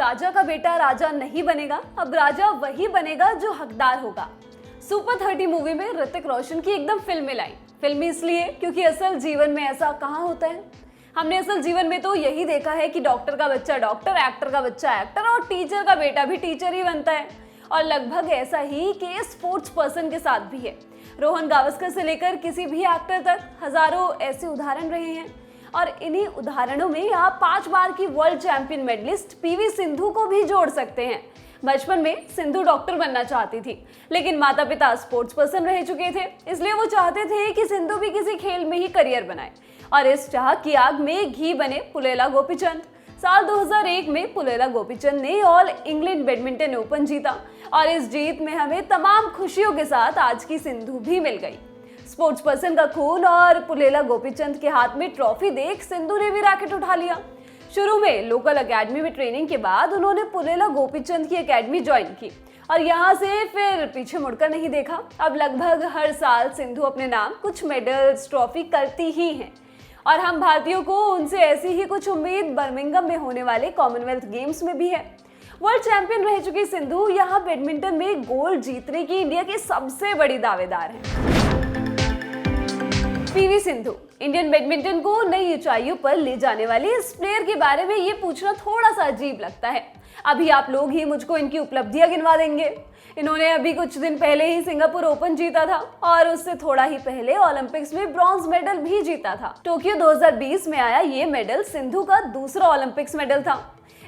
राजा का बेटा राजा नहीं बनेगा, अब राजा वही बनेगा जो हकदार होगा। सुपर 30 मूवी में ऋतिक रोशन की एकदम फिल्म लाई। फिल्मी इसलिए क्योंकि असल जीवन में ऐसा कहाँ होता है। हमने असल जीवन में तो यही देखा है कि डॉक्टर का बच्चा डॉक्टर, एक्टर का बच्चा एक्टर और टीचर का बेटा भी टीचर ही बनता है। और लगभग ऐसा ही केस स्पोर्ट्स पर्सन के साथ भी है। रोहन गावस्कर से लेकर किसी भी एक्टर तक हजारों ऐसे उदाहरण रहे हैं। और इन्हीं उदाहरणों में आप 5 बार की world champion medallist PV Sindhu को भी जोड़ सकते हैं। बचपन में सिंधु डॉक्टर बनना चाहती थी, लेकिन माता पिता स्पोर्ट्स पर्सन रह चुके थे, इसलिए वो चाहते थे कि सिंधु भी किसी खेल में ही करियर बनाए। और इस चाह की आग में घी बने पुलेला गोपीचंद। साल 2001 में पुलेला गोपीचंद ने ऑल इंग्लैंड बैडमिंटन ओपन जीता और इस जीत में हमें तमाम खुशियों के साथ आज की सिंधु भी मिल गई। स्पोर्ट्स पर्सन का खून और पुलेला गोपीचंद के हाथ में ट्रॉफी देख सिंधु ने भी रैकेट उठा लिया। शुरू में लोकल एकेडमी में ट्रेनिंग के बाद उन्होंने पुलेला गोपीचंद की एकेडमी ज्वाइन की और यहाँ से फिर पीछे मुड़कर नहीं देखा। अब लगभग हर साल सिंधु अपने नाम कुछ मेडल्स ट्रॉफी करती ही हैं और हम भारतीयों को उनसे ऐसी ही कुछ उम्मीद बर्मिंघम में होने वाले कॉमनवेल्थ गेम्स में भी है। वर्ल्ड चैंपियन रह चुकी सिंधु यहाँ बैडमिंटन में गोल्ड जीतने की इंडिया की सबसे बड़ी दावेदार है। पीवी सिंधु इंडियन बैडमिंटन को नई ऊंचाइयों पर ले जाने वाली इस प्लेयर के बारे में ये पूछना थोड़ा सा अजीब लगता है। अभी आप लोग ही मुझको इनकी उपलब्धियां गिनवा देंगे। इन्होंने अभी कुछ दिन पहले ही सिंगापुर ओपन जीता था और उससे थोड़ा ही पहले ओलंपिक्स में ब्रॉन्ज मेडल भी जीता था। टोक्यो 2020 में आया ये मेडल सिंधु का दूसरा ओलंपिक्स मेडल था।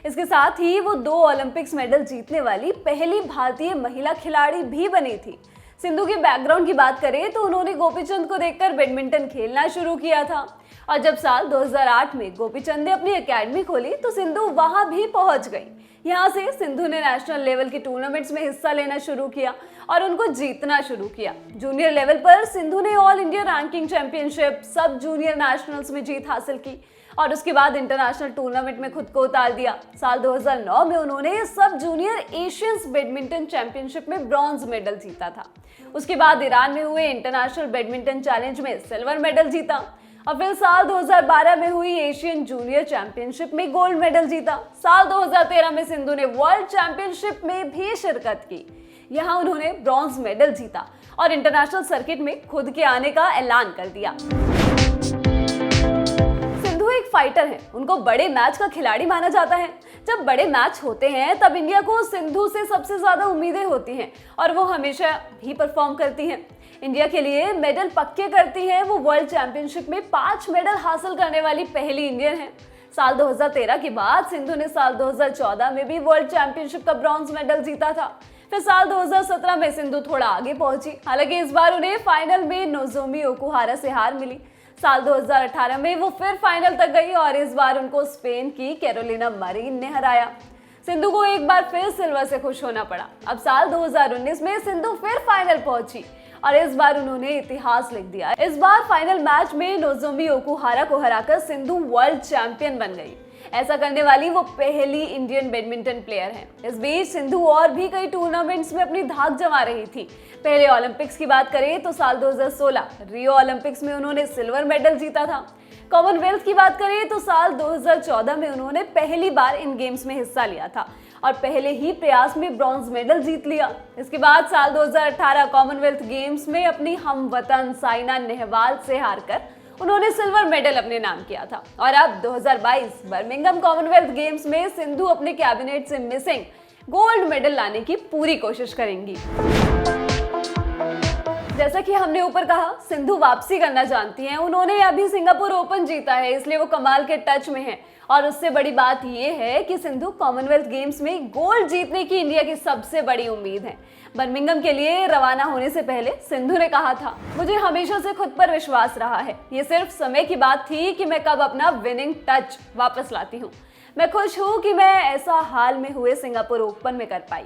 इसके साथ ही वो 2 ओलंपिक्स मेडल जीतने वाली पहली भारतीय महिला खिलाड़ी भी बनी थी। सिंधु के बैकग्राउंड की बात करें तो उन्होंने गोपीचंद को देखकर बैडमिंटन खेलना शुरू किया था और जब साल 2008 में गोपीचंद ने अपनी एकेडमी खोली तो सिंधु वहां भी पहुंच गई। यहाँ से सिंधु ने नेशनल लेवल के टूर्नामेंट्स में हिस्सा लेना शुरू किया और उनको जीतना शुरू किया। जूनियर लेवल पर सिंधु ने ऑल इंडिया रैंकिंग चैंपियनशिप, सब जूनियर नेशनल्स में जीत हासिल की और उसके बाद इंटरनेशनल टूर्नामेंट में खुद को उतार दिया। साल 2009 में उन्होंने सब जूनियर एशियंस बैडमिंटन चैंपियनशिप में ब्रॉन्ज मेडल जीता था। उसके बाद ईरान में हुए इंटरनेशनल बैडमिंटन चैलेंज में सिल्वर मेडल जीता और फिर साल 2012 में हुई एशियन जूनियर चैंपियनशिप में गोल्ड मेडल जीता। साल 2013 में सिंधु ने वर्ल्ड चैंपियनशिप में भी शिरकत की। यहाँ उन्होंने ब्रॉन्ज मेडल जीता और इंटरनेशनल सर्किट में खुद के आने का ऐलान कर दिया। सिंधु एक फाइटर है, उनको बड़े मैच का खिलाड़ी माना जाता है। जब बड़े मैच होते हैं तब इंडिया को सिंधु से सबसे ज्यादा उम्मीदें होती हैं और वो हमेशा भी परफॉर्म करती हैं। इंडिया के लिए मेडल पक्के करती हैं। वो वर्ल्ड चैंपियनशिप में 5 मेडल हासिल करने वाली पहली इंडियन है। साल 2013 के बाद सिंधु ने साल 2014 में भी वर्ल्ड चैंपियनशिप का ब्रॉन्ज मेडल जीता था। फिर साल 2017 में सिंधु थोड़ा आगे पहुंची, हालांकि इस बार उन्हें फाइनल में नोजोमी ओकुहारा से हार मिली। साल 2018 में वो फिर फाइनल तक गई और इस बार उनको स्पेन की कैरोलिना मरीन ने हराया। सिंधु को एक बार फिर सिल्वर से खुश होना पड़ा। अब साल 2019 में सिंधु फिर फाइनल पहुंची और इस बार उन्होंने इतिहास लिख दिया। इस बार फाइनल मैच में नोजोमी ओकुहारा को हराकर सिंधु वर्ल्ड चैंपियन बन गई। ऐसा करने वाली वो पहली इंडियन बैडमिंटन प्लेयर है। इस बीच सिंधु और भी कई टूर्नामेंट्स में अपनी धाक जमा रही थी। पहले ओलंपिक्स की बात करें तो साल 2016 रियो ओलंपिक्स में उन्होंने सिल्वर मेडल जीता था। कॉमनवेल्थ की बात करें तो साल 2014 में उन्होंने पहली बार इन गेम्स में हिस्सा लिया था और पहले ही प्रयास में ब्रॉन्ज मेडल जीत लिया। इसके बाद साल 2018 कॉमनवेल्थ गेम्स में अपनी हमवतन साइना नेहवाल से हारकर उन्होंने सिल्वर मेडल अपने नाम किया था और अब 2022 बर्मिंघम कॉमनवेल्थ गेम्स में सिंधु अपने कैबिनेट से मिसिंग गोल्ड मेडल लाने की पूरी कोशिश करेंगी। जैसा कि हमने ऊपर कहा, सिंधु वापसी करना जानती हैं। उन्होंने अभी सिंगापुर ओपन जीता है, इसलिए वो कमाल के टच में है और उससे बड़ी बात यह है कि सिंधु कॉमनवेल्थ गेम्स में गोल्ड जीतने की इंडिया की सबसे बड़ी उम्मीद है। बर्मिंघम के लिए रवाना होने से पहले सिंधु ने कहा था, मुझे हमेशा से खुद पर विश्वास रहा है। ये सिर्फ समय की बात थी कि मैं कब अपना विनिंग टच वापस लाती हूँ। मैं खुश हूँ कि मैं ऐसा हाल में हुए सिंगापुर ओपन में कर पाई।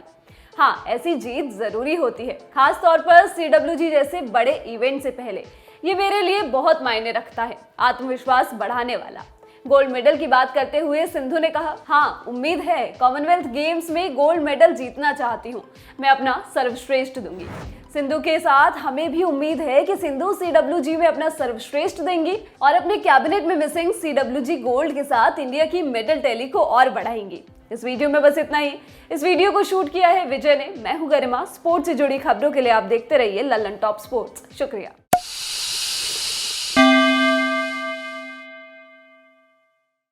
हाँ, ऐसी जीत जरूरी होती है, खास तौर पर CWG जैसे बड़े इवेंट से पहले। ये मेरे लिए बहुत मायने रखता है, आत्मविश्वास बढ़ाने वाला। गोल्ड मेडल की बात करते हुए सिंधु ने कहा, हाँ उम्मीद है, कॉमनवेल्थ गेम्स में गोल्ड मेडल जीतना चाहती हूँ, मैं अपना सर्वश्रेष्ठ दूंगी। सिंधु के साथ हमें भी उम्मीद है कि सिंधु CWG में अपना सर्वश्रेष्ठ देंगी और अपने कैबिनेट में मिसिंग CWG गोल्ड के साथ इंडिया की मेडल टैली को और बढ़ाएंगी। इस वीडियो में बस इतना ही। इस वीडियो को शूट किया है विजय ने। मैं हूं गरिमा। स्पोर्ट्स से जुड़ी खबरों के लिए आप देखते रहिए लल्लन टॉप स्पोर्ट्स। शुक्रिया।